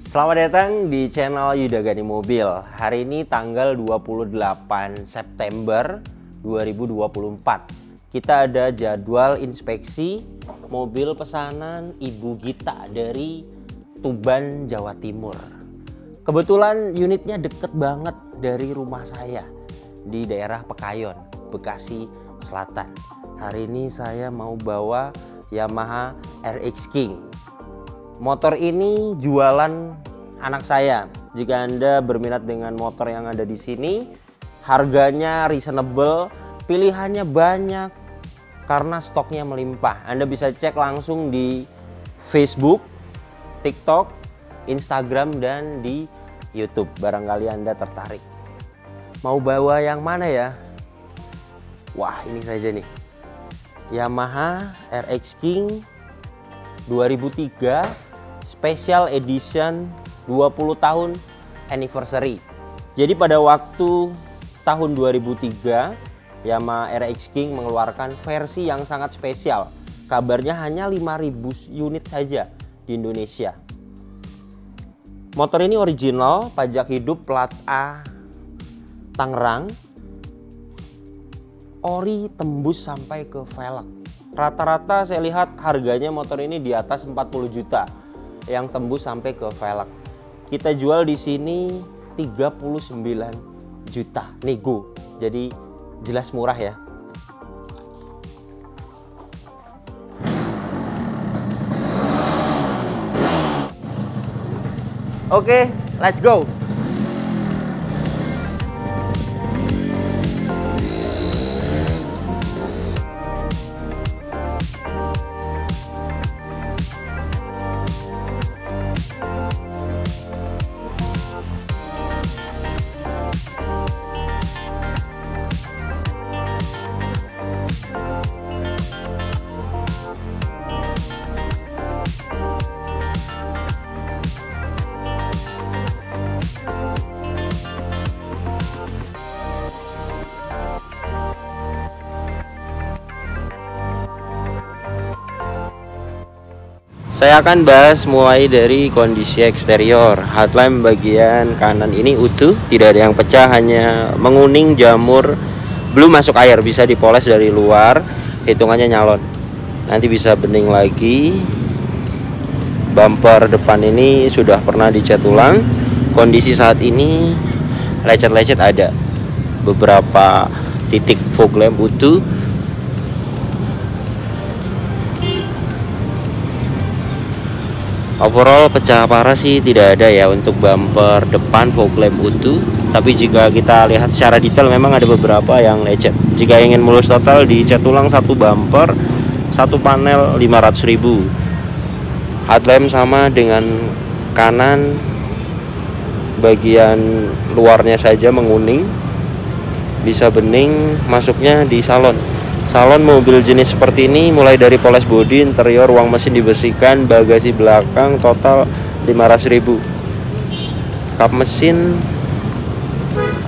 Selamat datang di channel Yuda Gani Mobil. Hari ini tanggal 28 September 2024. Kita ada jadwal inspeksi mobil pesanan Ibu Gita dari Tuban, Jawa Timur. Kebetulan unitnya deket banget dari rumah saya di daerah Pekayon, Bekasi Selatan. Hari ini saya mau bawa Yamaha RX King. Motor ini jualan anak saya. Jika Anda berminat dengan motor yang ada di sini, harganya reasonable, pilihannya banyak karena stoknya melimpah. Anda bisa cek langsung di Facebook, TikTok, Instagram, dan di YouTube. Barangkali Anda tertarik. Mau bawa yang mana ya? Wah, ini saja nih. Yamaha RX King 2003 Special Edition 20 tahun anniversary. Jadi pada waktu tahun 2003 Yamaha RX King mengeluarkan versi yang sangat spesial. Kabarnya hanya 5.000 unit saja di Indonesia. Motor ini original, pajak hidup plat A Tangerang. Ori tembus sampai ke velg. Rata-rata saya lihat harganya motor ini di atas 40 juta. Yang tembus sampai ke velg. Kita jual di sini 39 juta nego. Jadi jelas murah ya. Oke, let's go. Saya akan bahas mulai dari kondisi eksterior. Headlamp bagian kanan ini utuh, tidak ada yang pecah, hanya menguning jamur, belum masuk air, bisa dipoles dari luar, hitungannya nyalon. Nanti bisa bening lagi. Bumper depan ini sudah pernah dicat ulang. Kondisi saat ini lecet-lecet ada. Beberapa titik fog lamp utuh. Overall pecah parah sih tidak ada ya untuk bumper depan, fog lamp utuh. Tapi jika kita lihat secara detail memang ada beberapa yang lecet. Jika ingin mulus total dicat ulang satu bumper, satu panel 500.000. Headlamp sama dengan kanan, bagian luarnya saja menguning, bisa bening, masuknya di salon. Salon mobil jenis seperti ini mulai dari poles bodi, interior, ruang mesin dibersihkan, bagasi belakang total 500.000. Kap mesin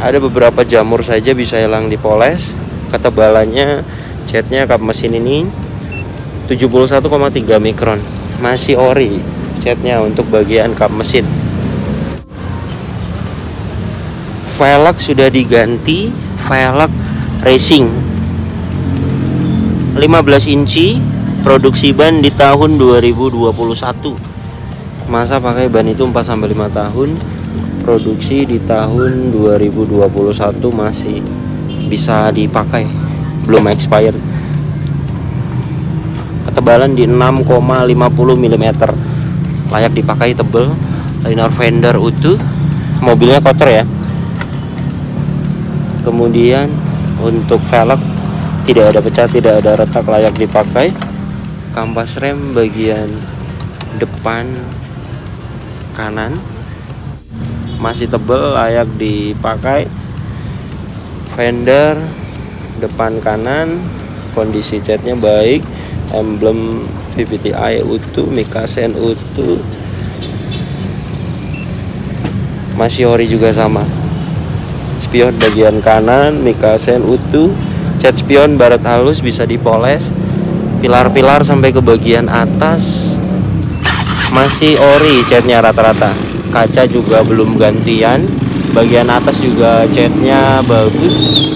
ada beberapa jamur saja bisa hilang dipoles. Ketebalannya catnya kap mesin ini 71,3 mikron. Masih ori catnya untuk bagian kap mesin. Velg sudah diganti, velg racing 15 inci, produksi ban di tahun 2021. Masa pakai ban itu 4-5 tahun, produksi di tahun 2021 masih bisa dipakai, belum expired. Ketebalan di 6,50 mm, layak dipakai, tebel. Liner fender utuh, mobilnya kotor ya. Kemudian untuk velg tidak ada pecah, tidak ada retak, layak dipakai. Kampas rem bagian depan kanan masih tebal, layak dipakai. Fender depan kanan kondisi catnya baik, emblem VVTi utuh, Mikasen utuh, masih ori juga sama. Spion bagian kanan Mikasen utuh, cat spion baret halus bisa dipoles. Pilar-pilar sampai ke bagian atas masih ori catnya rata-rata. Kaca juga belum gantian. Bagian atas juga catnya bagus.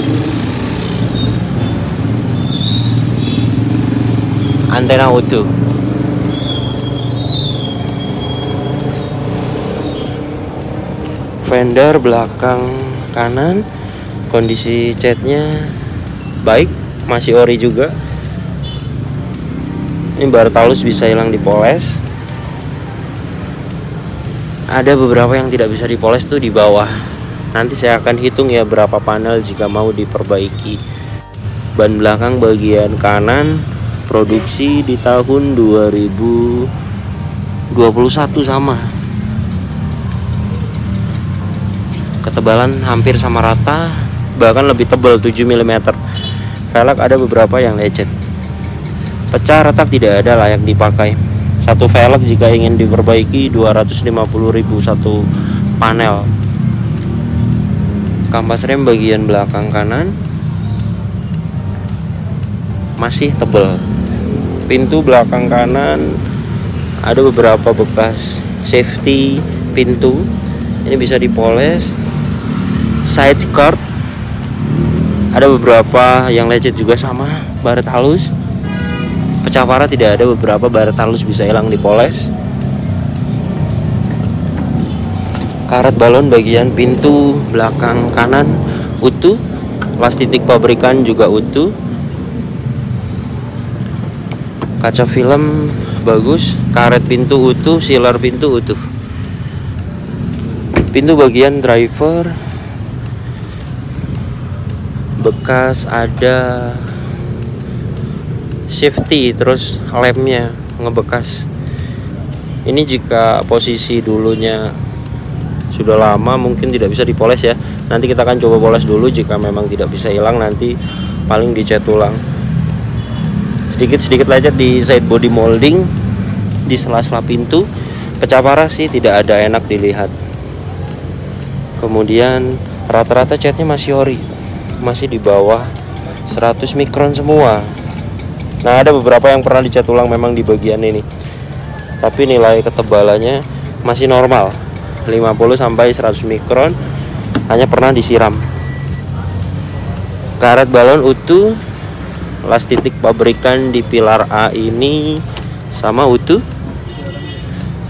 Antena utuh. Fender belakang kanan, kondisi catnya baik, masih ori juga. Ini bar talus bisa hilang dipoles. Ada beberapa yang tidak bisa dipoles tuh di bawah. Nanti saya akan hitung ya berapa panel jika mau diperbaiki. Ban belakang bagian kanan produksi di tahun 2021 sama. Ketebalan hampir sama rata, bahkan lebih tebal 7 mm. Velg ada beberapa yang lecet. Pecah retak tidak ada, layak dipakai. Satu velg jika ingin diperbaiki 250.000 satu panel. Kampas rem bagian belakang kanan masih tebal. Pintu belakang kanan ada beberapa bekas safety pintu, ini bisa dipoles. Side skirt ada beberapa yang lecet juga sama, baret halus. Pecah parah tidak ada, beberapa baret halus bisa hilang dipoles. Karet balon bagian pintu belakang kanan utuh, las titik pabrikan juga utuh. Kaca film bagus, karet pintu utuh, sealer pintu utuh. Pintu bagian driver bekas ada safety, terus lemnya ngebekas. Ini jika posisi dulunya sudah lama mungkin tidak bisa dipoles ya. Nanti kita akan coba poles dulu, jika memang tidak bisa hilang nanti paling dicat ulang. Sedikit-sedikit lecet di side body molding, di sela-sela pintu. Pecah parah sih tidak ada, enak dilihat. Kemudian rata-rata catnya masih ori, masih di bawah 100 mikron semua. Nah, ada beberapa yang pernah dicat ulang memang di bagian ini, tapi nilai ketebalannya masih normal, 50-100 mikron, hanya pernah disiram. Karet balon utuh, las titik pabrikan di pilar A ini sama utuh.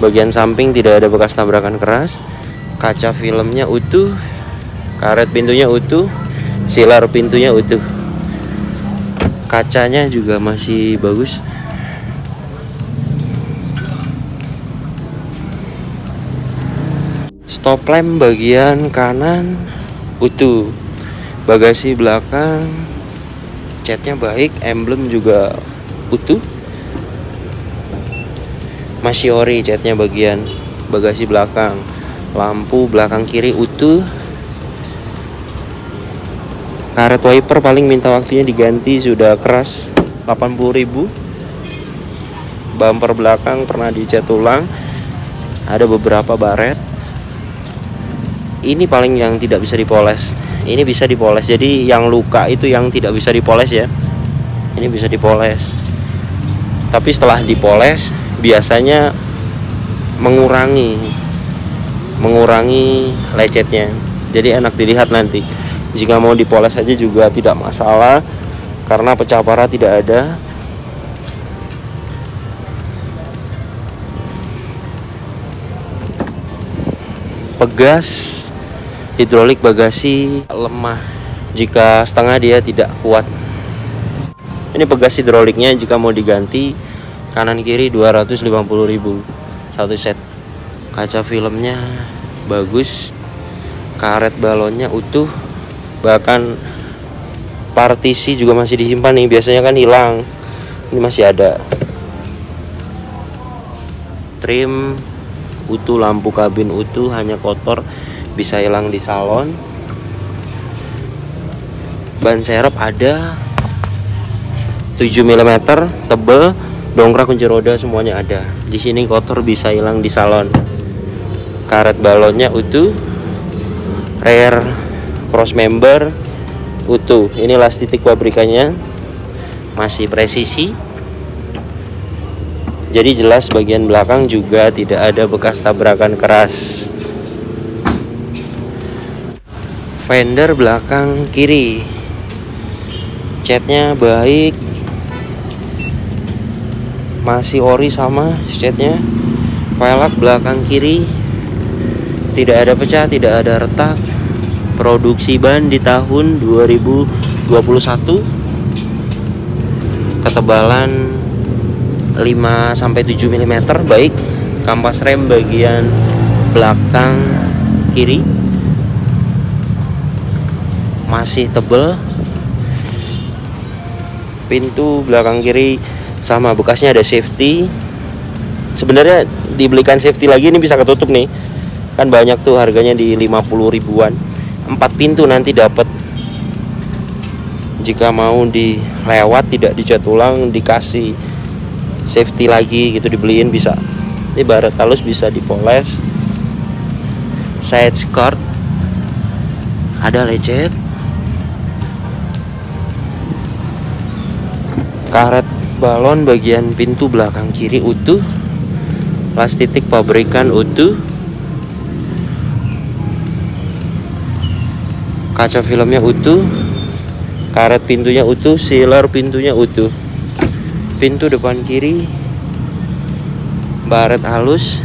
Bagian samping tidak ada bekas tabrakan keras. Kaca filmnya utuh, karet pintunya utuh, sealer pintunya utuh. Kacanya juga masih bagus. Stop lamp bagian kanan utuh. Bagasi belakang catnya baik, emblem juga utuh. Masih ori catnya bagian bagasi belakang. Lampu belakang kiri utuh. Karet wiper paling minta waktunya diganti, sudah keras, 80.000. Bumper belakang pernah dicat ulang, ada beberapa baret. Ini paling yang tidak bisa dipoles. Ini bisa dipoles, jadi yang luka itu yang tidak bisa dipoles ya. Ini bisa dipoles, tapi setelah dipoles biasanya mengurangi lecetnya, jadi enak dilihat nanti. Jika mau dipoles saja juga tidak masalah, karena pecah parah tidak ada. Pegas hidrolik bagasi lemah, jika setengah dia tidak kuat. Ini pegas hidroliknya jika mau diganti kanan kiri 250.000 satu set. Kaca filmnya bagus, karet balonnya utuh, bahkan partisi juga masih disimpan nih, biasanya kan hilang, ini masih ada. Trim utuh, lampu kabin utuh, hanya kotor bisa hilang di salon. Ban serep ada 7 mm tebel, dongkrak kunci roda semuanya ada. Di sini kotor bisa hilang di salon. Karet balonnya utuh, rear cross member utuh. Ini las titik pabrikannya masih presisi, jadi jelas bagian belakang juga tidak ada bekas tabrakan keras. Fender belakang kiri, catnya baik, masih ori sama catnya. Velg belakang kiri tidak ada pecah, tidak ada retak. Produksi ban di tahun 2021. Ketebalan 5-7 mm, baik. Kampas rem bagian belakang kiri masih tebel. Pintu belakang kiri sama, bekasnya ada safety. Sebenarnya dibelikan safety lagi ini bisa ketutup nih. Kan banyak tuh harganya di 50 ribuan. 4 pintu nanti dapat. Jika mau dilewat tidak dicat ulang, dikasih safety lagi gitu, dibeliin bisa. Ini baret halus bisa dipoles. Side skirt ada lecet. Karet balon bagian pintu belakang kiri utuh. Las titik pabrikan utuh. Kaca filmnya utuh. Karet pintunya utuh, sealer pintunya utuh. Pintu depan kiri baret halus.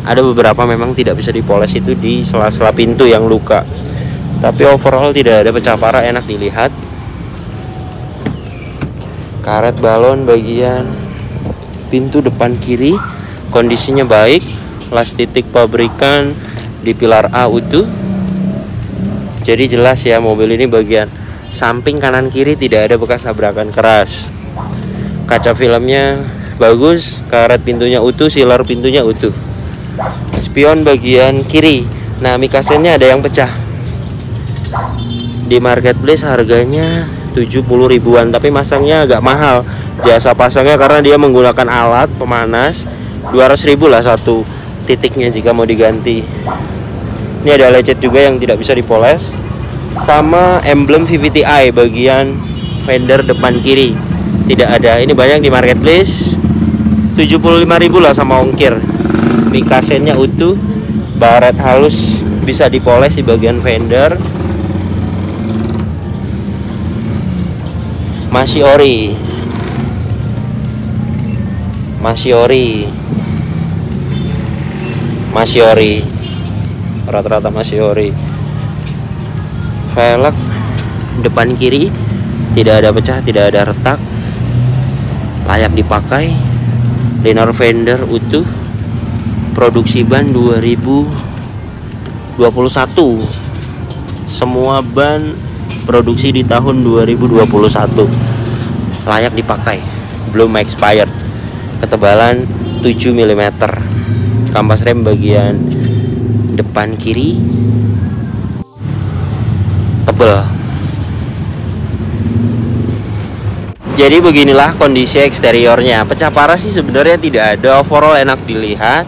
Ada beberapa memang tidak bisa dipoles, itu di sela-sela pintu yang luka. Tapi overall tidak ada pecah parah, enak dilihat. Karet balon bagian pintu depan kiri kondisinya baik. Las titik pabrikan di pilar A utuh. Jadi jelas ya, mobil ini bagian samping kanan kiri tidak ada bekas tabrakan keras. Kaca filmnya bagus, karet pintunya utuh, sealer pintunya utuh. Spion bagian kiri, nah mikasennya ada yang pecah. Di marketplace harganya 70 ribuan, tapi masangnya agak mahal. Jasa pasangnya karena dia menggunakan alat pemanas 200 ribu lah satu titiknya jika mau diganti. Ini ada lecet juga yang tidak bisa dipoles. Sama emblem VVTi bagian fender depan kiri tidak ada. Ini banyak di marketplace, 75 ribu lah sama ongkir. Mikasennya utuh, baret halus bisa dipoles di bagian fender. Masih ori. Rata-rata masih ori. Velg depan kiri tidak ada pecah, tidak ada retak, layak dipakai. Liner fender utuh. Produksi ban 2021. Semua ban produksi di tahun 2021, layak dipakai, belum expired. Ketebalan 7 mm. Kampas rem bagian depan kiri tebel. Jadi beginilah kondisi eksteriornya. Pecah parah sih sebenarnya tidak ada, overall enak dilihat.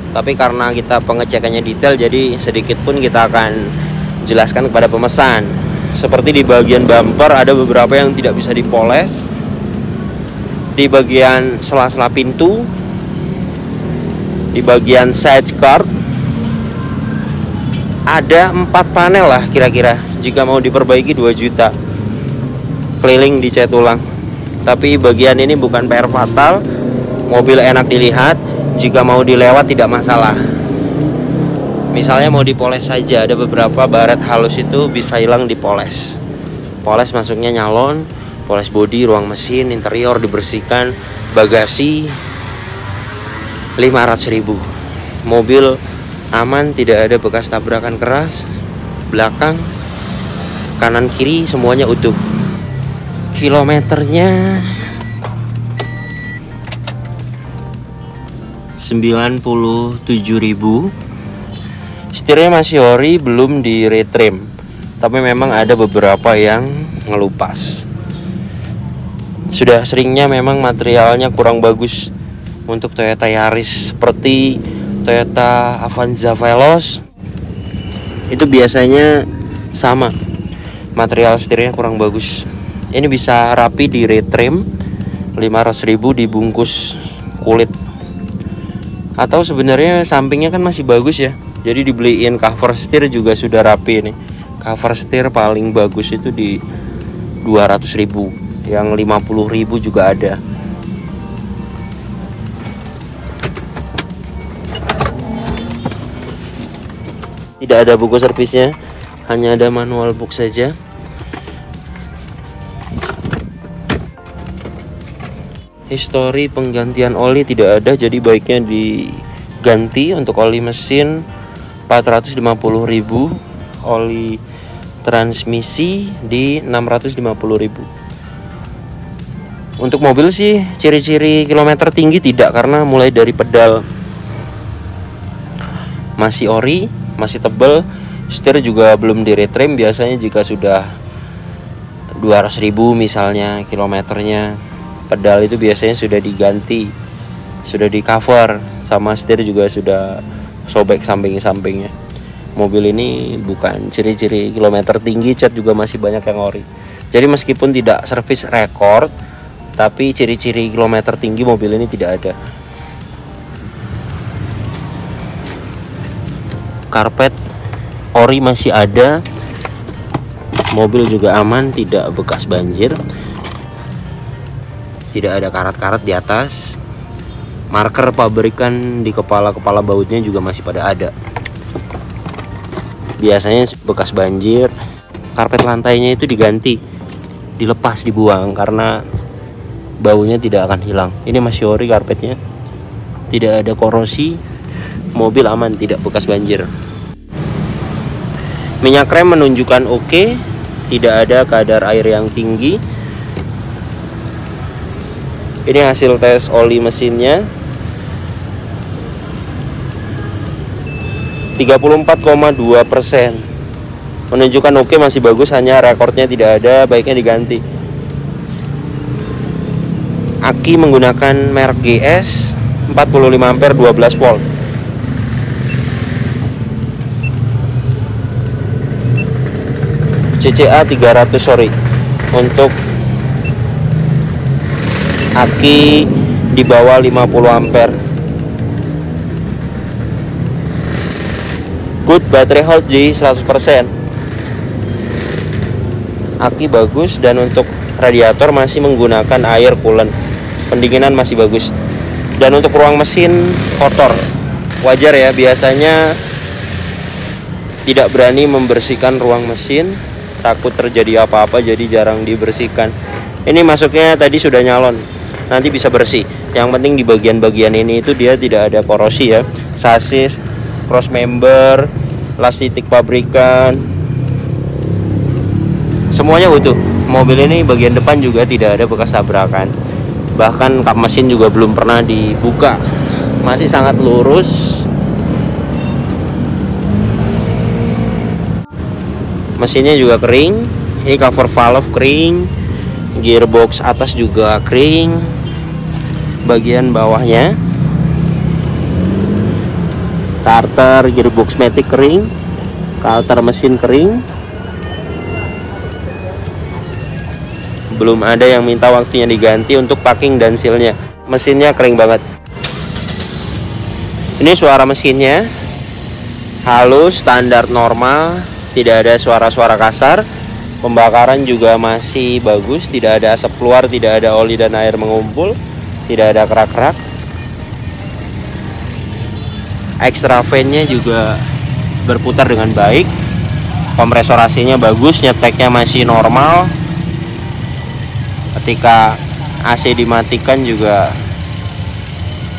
Tapi karena kita pengecekannya detail, jadi sedikit pun kita akan jelaskan kepada pemesan. Seperti di bagian bumper ada beberapa yang tidak bisa dipoles. Di bagian sela-sela pintu, di bagian side skirt ada 4 panel lah kira-kira. Jika mau diperbaiki 2 juta. Keliling dicat ulang. Tapi bagian ini bukan PR fatal. Mobil enak dilihat. Jika mau dilewat tidak masalah. Misalnya mau dipoles saja, ada beberapa baret halus itu bisa hilang dipoles. Poles masuknya nyalon, poles bodi, ruang mesin, interior dibersihkan, bagasi 500 ribu. Mobil aman, tidak ada bekas tabrakan keras. Belakang, kanan kiri semuanya utuh. Kilometernya 97.000. Setirnya masih ori, belum di retrim. Tapi memang ada beberapa yang ngelupas. Sudah seringnya memang materialnya kurang bagus untuk Toyota Yaris, seperti Toyota Avanza Veloz. Itu biasanya sama, material setirnya kurang bagus. Ini bisa rapi di retrim, 500.000 dibungkus kulit. Atau sebenarnya sampingnya kan masih bagus ya, Jadi dibeliin cover setir juga sudah rapi nih. Cover setir paling bagus itu di 200.000, yang 50.000 juga ada. Tidak ada buku servisnya, hanya ada manual book saja. Histori penggantian oli tidak ada, jadi baiknya diganti. Untuk oli mesin 450.000, oli transmisi di 650.000. Untuk mobil sih ciri-ciri kilometer tinggi tidak, karena mulai dari pedal masih ori, masih tebal. Setir juga belum di retrim. Biasanya jika sudah 200.000 misalnya kilometernya, pedal itu biasanya sudah diganti, sudah di cover, sama setir juga sudah sobek samping-sampingnya. Mobil ini bukan ciri-ciri kilometer tinggi, cat juga masih banyak yang ori. Jadi meskipun tidak servis record, tapi ciri-ciri kilometer tinggi mobil ini tidak ada. Karpet ori masih ada. Mobil juga aman, tidak bekas banjir. Tidak ada karat-karat di atas. Marker pabrikan di kepala-kepala bautnya juga masih pada ada. Biasanya bekas banjir. Karpet lantainya itu diganti, dilepas, dibuang, karena baunya tidak akan hilang. Ini masih ori karpetnya, tidak ada korosi. Mobil aman, tidak bekas banjir. Minyak rem menunjukkan oke, tidak ada kadar air yang tinggi. Ini hasil tes oli mesinnya. 34,2%. Menunjukkan oke, masih bagus, hanya rekornya tidak ada, baiknya diganti. Aki menggunakan merek GS, 45 ampere 12 volt. CCA 300 sorry. Untuk aki di bawah 50 ampere. Good battery health di 100%. Aki bagus, dan untuk radiator masih menggunakan air coolant. Pendinginan masih bagus. Dan untuk ruang mesin kotor. Wajar ya, biasanya tidak berani membersihkan ruang mesin, takut terjadi apa-apa, jadi jarang dibersihkan. Ini masuknya tadi sudah nyalon, nanti bisa bersih. Yang penting di bagian-bagian ini itu dia tidak ada korosi ya. Sasis, cross member, las titik pabrikan, semuanya utuh. Mobil ini bagian depan juga tidak ada bekas tabrakan. Bahkan kap mesin juga belum pernah dibuka, masih sangat lurus. Mesinnya juga kering. Ini cover valve kering, gearbox atas juga kering, bagian bawahnya starter, gearbox matic kering, kalter mesin kering. Belum ada yang minta waktunya diganti untuk packing dan sealnya. Mesinnya kering banget. Ini suara mesinnya halus, standar normal, tidak ada suara-suara kasar. Pembakaran juga masih bagus, tidak ada asap keluar, tidak ada oli dan air mengumpul, tidak ada kerak-kerak. Extra fan-nya juga berputar dengan baik. Kompresor AC-nya bagus, nyeteknya masih normal. Ketika AC dimatikan juga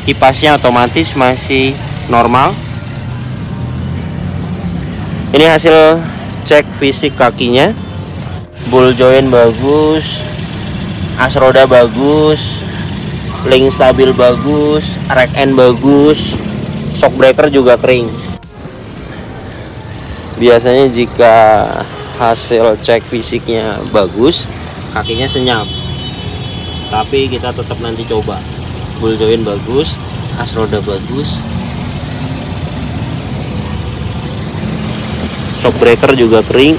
kipasnya otomatis masih normal. Ini hasil cek fisik kakinya. Ball joint bagus, as roda bagus, link stabil bagus, rack end bagus, shock breaker juga kering. Biasanya jika hasil cek fisiknya bagus, kakinya senyap. Tapi kita tetap nanti coba. Ball joint bagus, as roda bagus, shock breaker juga kering,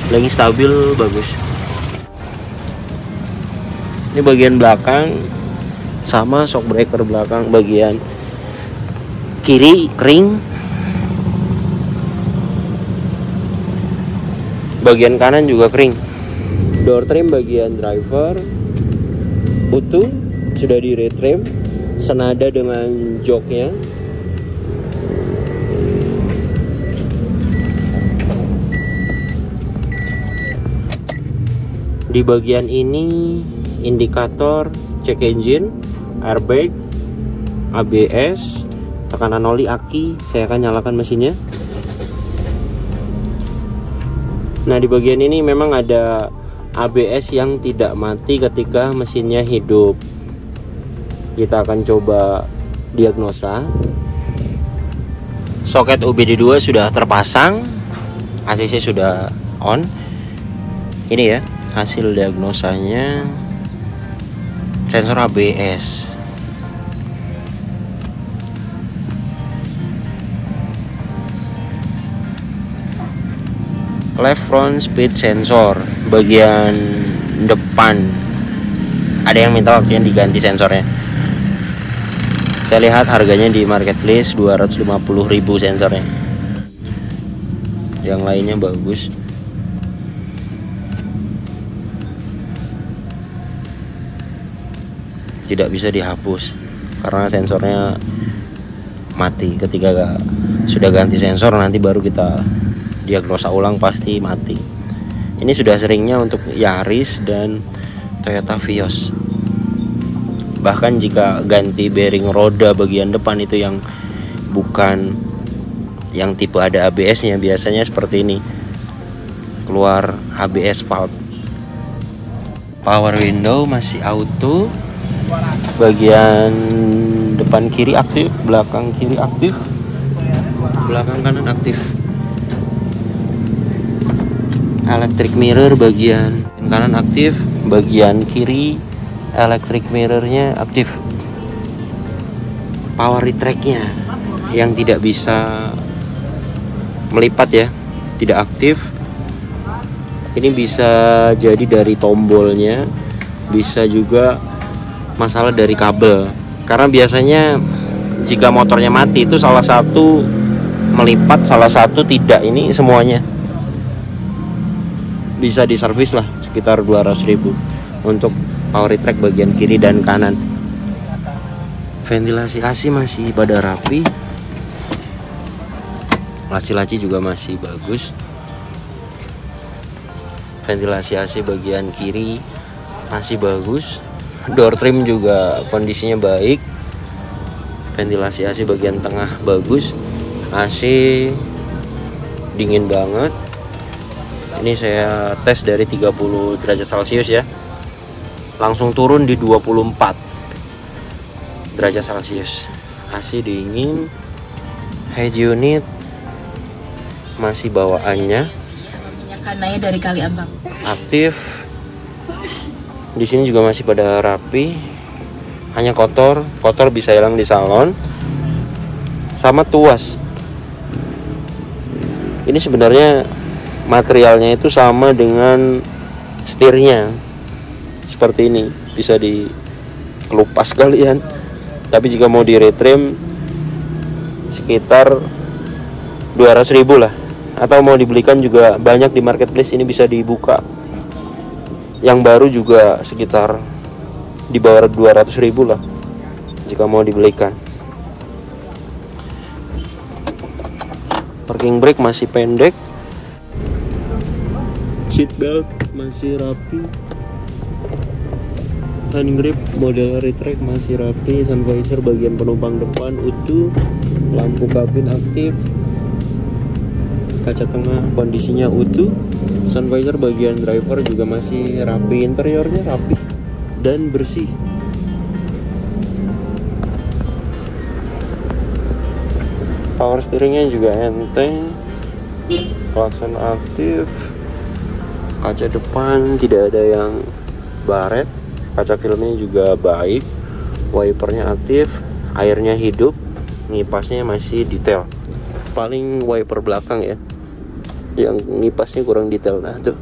lagi stabil bagus. Ini bagian belakang sama shock breaker belakang, bagian kiri kering, bagian kanan juga kering. Door trim bagian driver utuh, sudah di retrim, senada dengan joknya. Di bagian ini indikator check engine, airbag, ABS, tekanan oli, aki. Saya akan nyalakan mesinnya. Nah, di bagian ini memang ada ABS yang tidak mati ketika mesinnya hidup. Kita akan coba diagnosa. Soket OBD2 sudah terpasang, ACC sudah on. Ini ya hasil diagnosanya, sensor ABS. Left front speed sensor bagian depan, ada yang minta waktunya diganti sensornya. Saya lihat harganya di marketplace 250.000 sensornya. Yang lainnya bagus. Tidak bisa dihapus karena sensornya mati. Ketika sudah ganti sensor, nanti baru kita diagnosa ulang, pasti mati. Ini sudah seringnya untuk Yaris dan Toyota Vios. Bahkan jika ganti bearing roda bagian depan itu yang bukan yang tipe ada ABS-nya, biasanya seperti ini, keluar ABS valve. Power window masih auto. Bagian depan kiri aktif, belakang kiri aktif, belakang kanan aktif. Electric mirror bagian kanan aktif, bagian kiri electric mirrornya aktif. Power retract-nya yang tidak bisa melipat ya, tidak aktif. Ini bisa jadi dari tombolnya, bisa juga masalah dari kabel. Karena biasanya jika motornya mati itu salah satu melipat, salah satu tidak. Ini semuanya bisa diservis lah, sekitar 200.000 untuk power retract bagian kiri dan kanan. Ventilasi AC masih pada rapi, laci-laci juga masih bagus. Ventilasi AC bagian kiri masih bagus. Door trim juga kondisinya baik. Ventilasi AC bagian tengah bagus. AC dingin banget. Ini saya tes dari 30 derajat Celcius ya, langsung turun di 24 derajat Celcius. AC dingin. Head unit masih bawaannya. Minyakannya dari Kali Abang. Aktif. Di sini juga masih pada rapi. Hanya kotor bisa hilang di salon. Sama tuas. Ini sebenarnya materialnya itu sama dengan setirnya. Seperti ini, bisa dikelupas kalian. Tapi jika mau di retrim sekitar 200.000 lah. Atau mau dibelikan juga banyak di marketplace, ini bisa dibuka. Yang baru juga sekitar di bawah 200.000 lah jika mau dibelikan. Parking brake masih pendek. Seat belt masih rapi. Hand grip model retract masih rapi. Sun visor bagian penumpang depan utuh. Lampu kabin aktif. Kaca tengah kondisinya utuh. Sun visor bagian driver juga masih rapi. Interiornya rapi dan bersih. Power steeringnya juga enteng. Klakson aktif. Kaca depan tidak ada yang baret. Kaca filmnya juga baik. Wipernya aktif. Airnya hidup. Ngipasnya masih detail. Paling wiper belakang ya, yang ngipasnya kurang detail. Nah tuh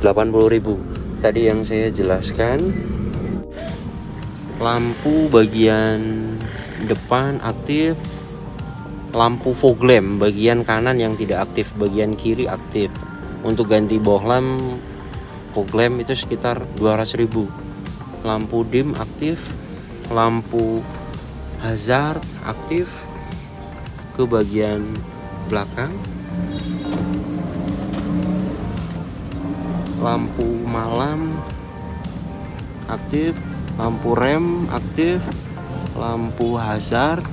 80.000 tadi yang saya jelaskan. Lampu bagian depan aktif. lampu fog lamp bagian kanan yang tidak aktif, bagian kiri aktif. Untuk ganti bohlam fog lamp itu sekitar 200.000. Lampu dim aktif, lampu hazard aktif ke bagian belakang, lampu malam aktif, lampu rem aktif, lampu hazard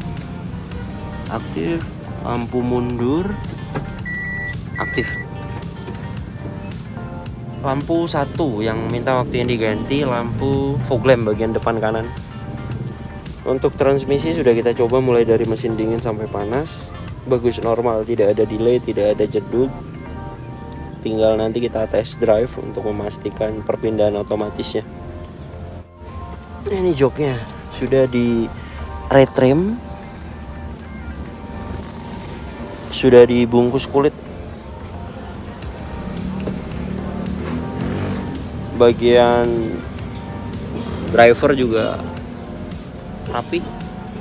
aktif, lampu mundur aktif. Lampu satu yang minta waktu yang diganti, lampu fog lamp bagian depan kanan. Untuk transmisi sudah kita coba mulai dari mesin dingin sampai panas, bagus, normal, tidak ada delay, tidak ada jeduk. Tinggal nanti kita test drive untuk memastikan perpindahan otomatisnya. Ini joknya sudah di retrim, sudah dibungkus kulit. Bagian driver juga rapi,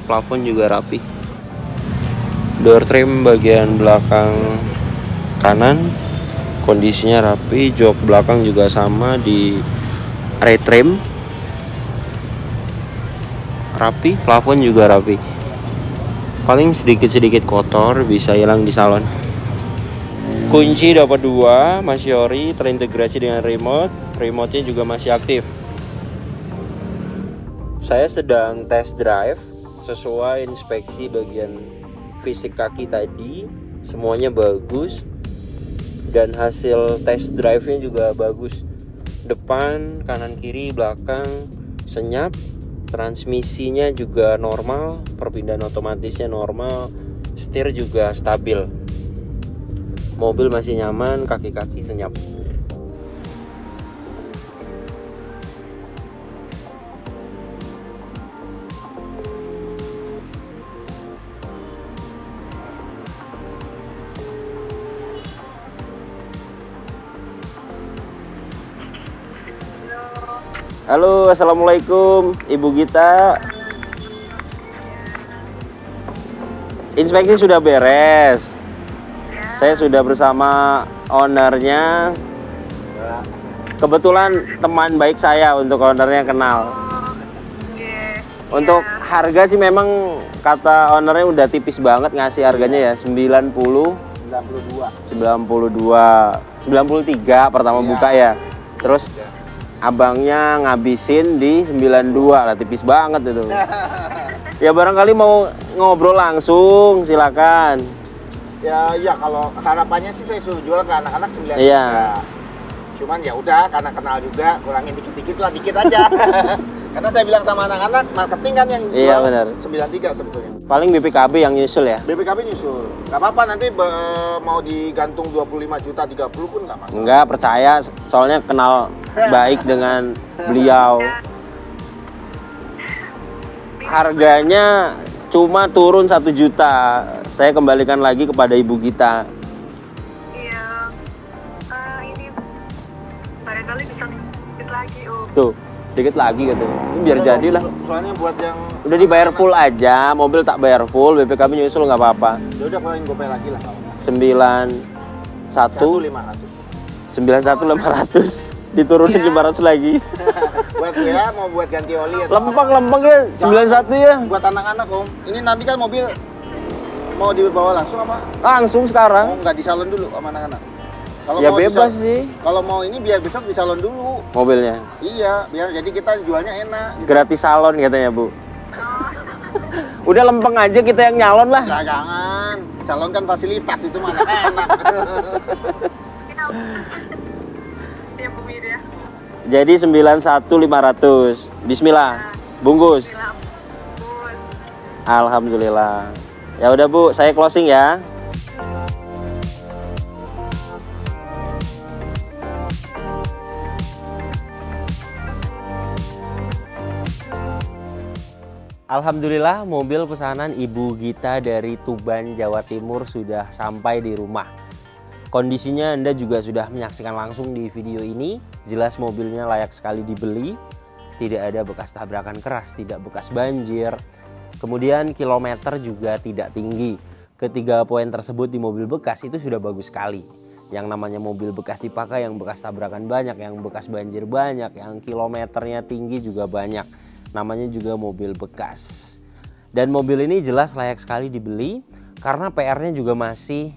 plafon juga rapi. Door trim bagian belakang kanan kondisinya rapi, jok belakang juga sama di retrim, rapi, plafon juga rapi. Paling sedikit-sedikit kotor bisa hilang di salon. Kunci dapat 2, masih ori, terintegrasi dengan remote. Remote-nya juga masih aktif. Saya sedang test drive sesuai inspeksi bagian fisik kaki tadi, semuanya bagus dan hasil test drive-nya juga bagus. Depan, kanan, kiri, belakang senyap. Transmisinya juga normal, perpindahan otomatisnya normal, setir juga stabil. Mobil masih nyaman, kaki-kaki senyap. Halo, assalamualaikum Ibu Gita. Inspeksi sudah beres. Saya sudah bersama ownernya. Kebetulan teman baik saya untuk ownernya kenal. Untuk harga sih memang kata ownernya udah tipis banget ngasih harganya ya 92, 93 pertama buka ya. Terus abangnya ngabisin di 92 lah, tipis banget itu. Ya barangkali mau ngobrol langsung, silakan. Ya iya, kalau harapannya sih saya suruh jual ke anak-anak 93. Iya. Cuman ya udah, karena kenal juga, kurangin dikit-dikit lah, dikit aja. Karena saya bilang sama anak-anak, marketing kan yang jual, iya, benar. 93 sebetulnya. Paling BPKB yang nyusul ya? BPKB nyusul. Gak apa-apa, nanti mau digantung 25 juta, 30 pun gak masalah. Enggak, percaya, soalnya kenal baik dengan beliau. Harganya cuma turun 1 juta. Saya kembalikan lagi kepada Ibu Gita. Iya, ini barangkali bisa dikit lagi, Om. Tuh, dikit lagi katanya. Ini biar jadi lah. Soalnya buat yang Udah dibayar full aja, mobil tak bayar full, BPKB nyusul nggak apa-apa. ya udah, paling gopay lagi lah kalau nggak. 91.500 diturunin 500 lagi. Buat ya, mau buat ganti oli atau Lempeng ya 91 ya. buat anak-anak, Om. Ini nanti kan mobil mau dibawa langsung apa? Langsung sekarang. Oh, nggak di salon dulu sama anak-anak? Kalau Ya mau bebas sih Kalau mau ini biar besok di salon dulu. mobilnya. Iya, biar jadi kita jualnya enak. Gitu. Gratis salon katanya, Bu. Udah lempeng aja kita yang nyalon lah. Nah, jangan. Salon kan fasilitas itu mana enak. Ya, Bu Mira. Jadi 91.500. Bismillah. Bungkus. Bus. Alhamdulillah. Ya udah, Bu, saya closing ya. Alhamdulillah, mobil pesanan Ibu Gita dari Tuban, Jawa Timur sudah sampai di rumah. Kondisinya Anda juga sudah menyaksikan langsung di video ini. Jelas mobilnya layak sekali dibeli. Tidak ada bekas tabrakan keras, tidak bekas banjir. Kemudian kilometer juga tidak tinggi. ketiga poin tersebut di mobil bekas itu sudah bagus sekali. Yang namanya mobil bekas dipakai, yang bekas tabrakan banyak, yang bekas banjir banyak, yang kilometernya tinggi juga banyak. Namanya juga mobil bekas. Dan mobil ini jelas layak sekali dibeli karena PR-nya juga masih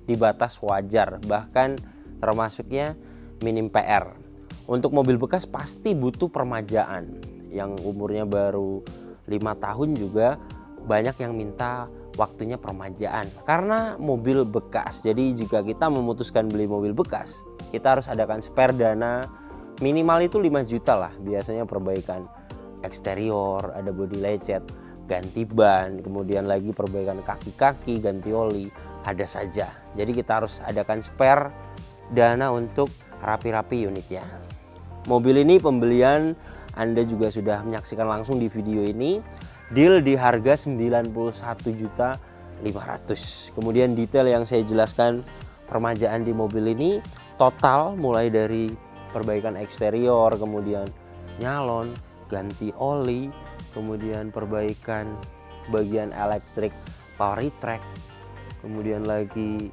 di batas wajar, bahkan termasuknya minim PR. Untuk mobil bekas pasti butuh permajaan. Yang umurnya baru 5 tahun juga banyak yang minta waktunya permajaan karena mobil bekas. Jadi jika kita memutuskan beli mobil bekas, kita harus adakan spare dana minimal itu 5 juta lah. Biasanya perbaikan eksterior, ada bodi lecet, ganti ban, kemudian lagi perbaikan kaki-kaki, ganti oli, ada saja. Jadi kita harus adakan spare dana untuk rapi-rapi unitnya. Mobil ini pembelian Anda juga sudah menyaksikan langsung di video ini. Deal di harga 91.500.000. Kemudian detail yang saya jelaskan permajaan di mobil ini total mulai dari perbaikan eksterior, kemudian nyalon, ganti oli, kemudian perbaikan bagian elektrik power track, kemudian lagi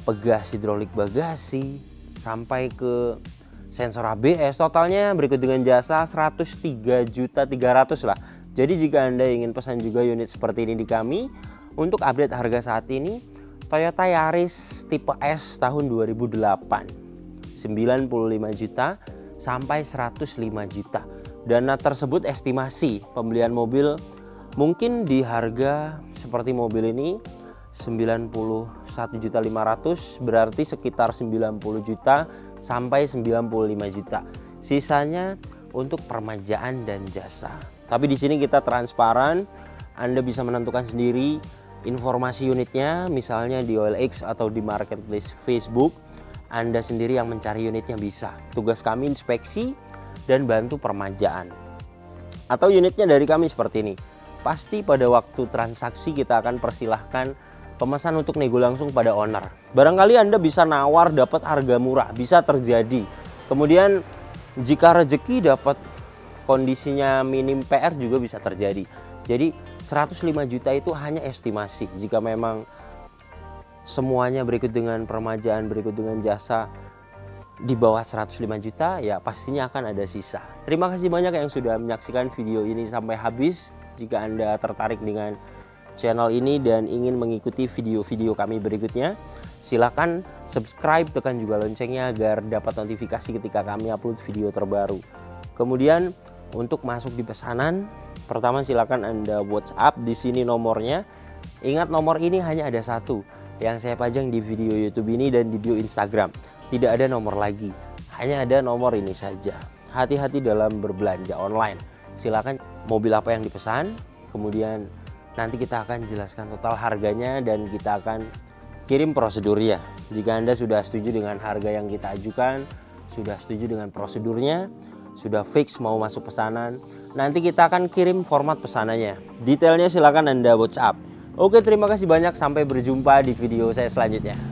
pegas hidrolik bagasi sampai ke sensor ABS. Totalnya berikut dengan jasa 103.300.000 lah. Jadi jika Anda ingin pesan juga unit seperti ini di kami, untuk update harga saat ini Toyota Yaris tipe S tahun 2008 95 juta sampai 105 juta. Dana tersebut estimasi pembelian mobil mungkin di harga seperti mobil ini 91.500.000, berarti sekitar 90 juta sampai 95 juta. Sisanya untuk permajaan dan jasa. Tapi di sini kita transparan, Anda bisa menentukan sendiri informasi unitnya, misalnya di OLX atau di marketplace Facebook. Anda sendiri yang mencari unitnya bisa. Tugas kami inspeksi dan bantu permajaan. Atau unitnya dari kami seperti ini. Pasti pada waktu transaksi kita akan persilahkan pemesan untuk nego langsung pada owner. Barangkali Anda bisa nawar dapat harga murah, bisa terjadi. Kemudian jika rezeki dapat kondisinya minim PR juga bisa terjadi. Jadi 105 juta itu hanya estimasi. Jika memang semuanya berikut dengan permajaan, berikut dengan jasa di bawah 105 juta, ya pastinya akan ada sisa. Terima kasih banyak yang sudah menyaksikan video ini sampai habis. Jika Anda tertarik dengan channel ini dan ingin mengikuti video-video kami berikutnya, silakan subscribe, tekan juga loncengnya agar dapat notifikasi ketika kami upload video terbaru. Kemudian untuk masuk di pesanan, pertama silakan Anda WhatsApp, di sini nomornya. Ingat, nomor ini hanya ada satu yang saya pajang di video YouTube ini dan di bio Instagram. Tidak ada nomor lagi, hanya ada nomor ini saja. Hati-hati dalam berbelanja online. Silakan mobil apa yang dipesan, kemudian nanti kita akan jelaskan total harganya dan kita akan kirim prosedurnya. Jika Anda sudah setuju dengan harga yang kita ajukan, sudah setuju dengan prosedurnya, sudah fix mau masuk pesanan, nanti kita akan kirim format pesanannya. Detailnya silakan Anda WhatsApp. Oke, terima kasih banyak, sampai berjumpa di video saya selanjutnya.